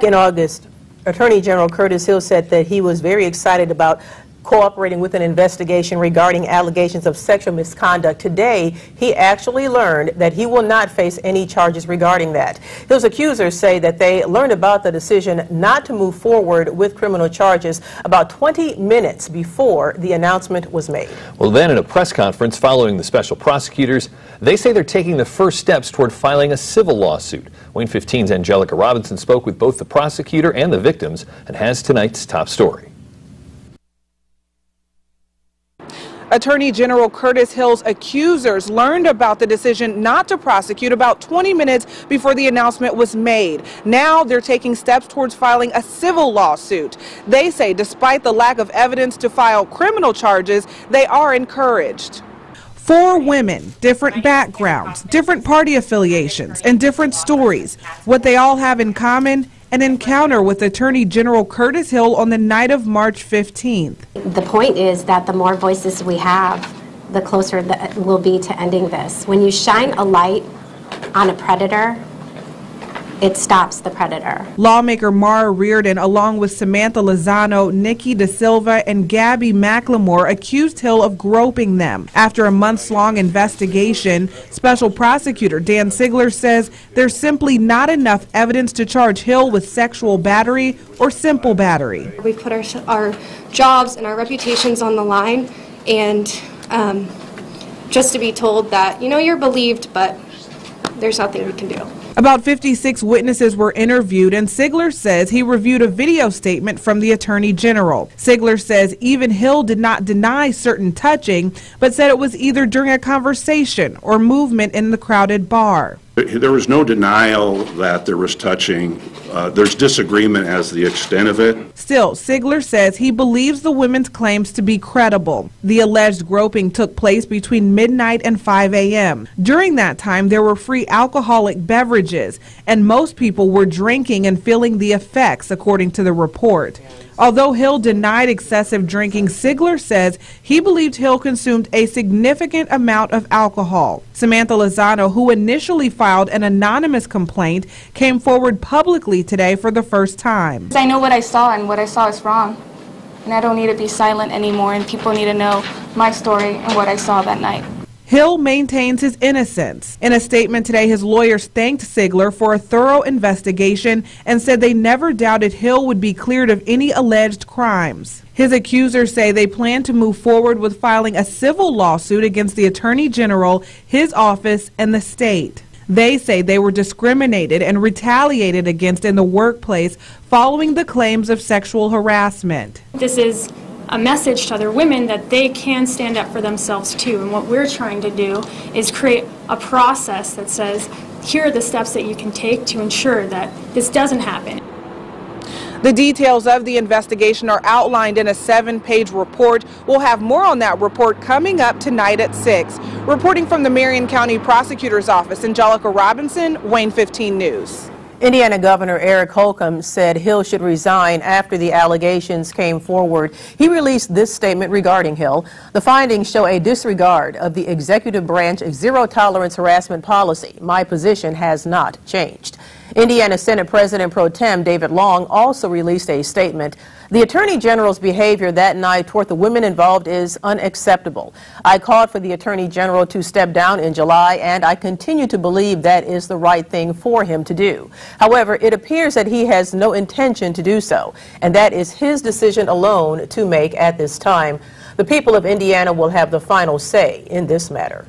In August, Attorney General Curtis Hill said that he was very excited about cooperating with an investigation regarding allegations of sexual misconduct. Today, he actually learned that he will not face any charges regarding that. Hill's accusers say that they learned about the decision not to move forward with criminal charges about 20 minutes before the announcement was made. Well, then in a press conference following the special prosecutors, they say they're taking the first steps toward filing a civil lawsuit. WANE 15's Angelica Robinson spoke with both the prosecutor and the victims and has tonight's top story. Attorney General Curtis Hill's accusers learned about the decision not to prosecute about 20 minutes before the announcement was made. Now they're taking steps towards filing a civil lawsuit. They say despite the lack of evidence to file criminal charges, they are encouraged. 4 women, different backgrounds, different party affiliations, and different stories. What they all have in common: an encounter with Attorney General Curtis Hill on the night of March 15th. The point is that the more voices we have, the closer that we'll be to ending this. When you shine a light on a predator, it stops the predator. Lawmaker Mara Reardon, along with Samantha Lozano, Nikki Da Silva, and Gabby McLemore, accused Hill of groping them. After a months-long investigation, Special Prosecutor Dan Sigler says there's simply not enough evidence to charge Hill with sexual battery or simple battery. We put our jobs and our reputations on the line, and just to be told that, you know, you're believed, but there's nothing we can do. About 56 witnesses were interviewed, and Sigler says he reviewed a video statement from the Attorney General. Sigler says even Hill did not deny certain touching, but said it was either during a conversation or movement in the crowded bar. There was no denial that there was touching. There's disagreement as to the extent of it. Still, Sigler says he believes the women's claims to be credible. The alleged groping took place between midnight and 5 a.m. During that time, there were free alcoholic beverages, and most people were drinking and feeling the effects, according to the report. Although Hill denied excessive drinking, Sigler says he believed Hill consumed a significant amount of alcohol. Samantha Lozano, who initially filed an anonymous complaint, came forward publicly today for the first time. I know what I saw, and what I saw is wrong. And I don't need to be silent anymore, and people need to know my story and what I saw that night. Hill maintains his innocence. In a statement today, his lawyers thanked Sigler for a thorough investigation and said they never doubted Hill would be cleared of any alleged crimes. His accusers say they plan to move forward with filing a civil lawsuit against the Attorney General, his office, and the state. They say they were discriminated and retaliated against in the workplace following the claims of sexual harassment. This is a message to other women that they can stand up for themselves too, and what we're trying to do is create a process that says here are the steps that you can take to ensure that this doesn't happen. The details of the investigation are outlined in a 7-page report. We'll have more on that report coming up tonight at 6. Reporting from the Marion County Prosecutor's Office, Angelica Robinson, WANE 15 News. Indiana Governor Eric Holcomb said Hill should resign after the allegations came forward. He released this statement regarding Hill. The findings show a disregard of the executive branch zero-tolerance harassment policy. My position has not changed. Indiana Senate President Pro Tem David Long also released a statement. The Attorney General's behavior that night toward the women involved is unacceptable. I called for the Attorney General to step down in July, and I continue to believe that is the right thing for him to do. However, it appears that he has no intention to do so, and that is his decision alone to make at this time. The people of Indiana will have the final say in this matter.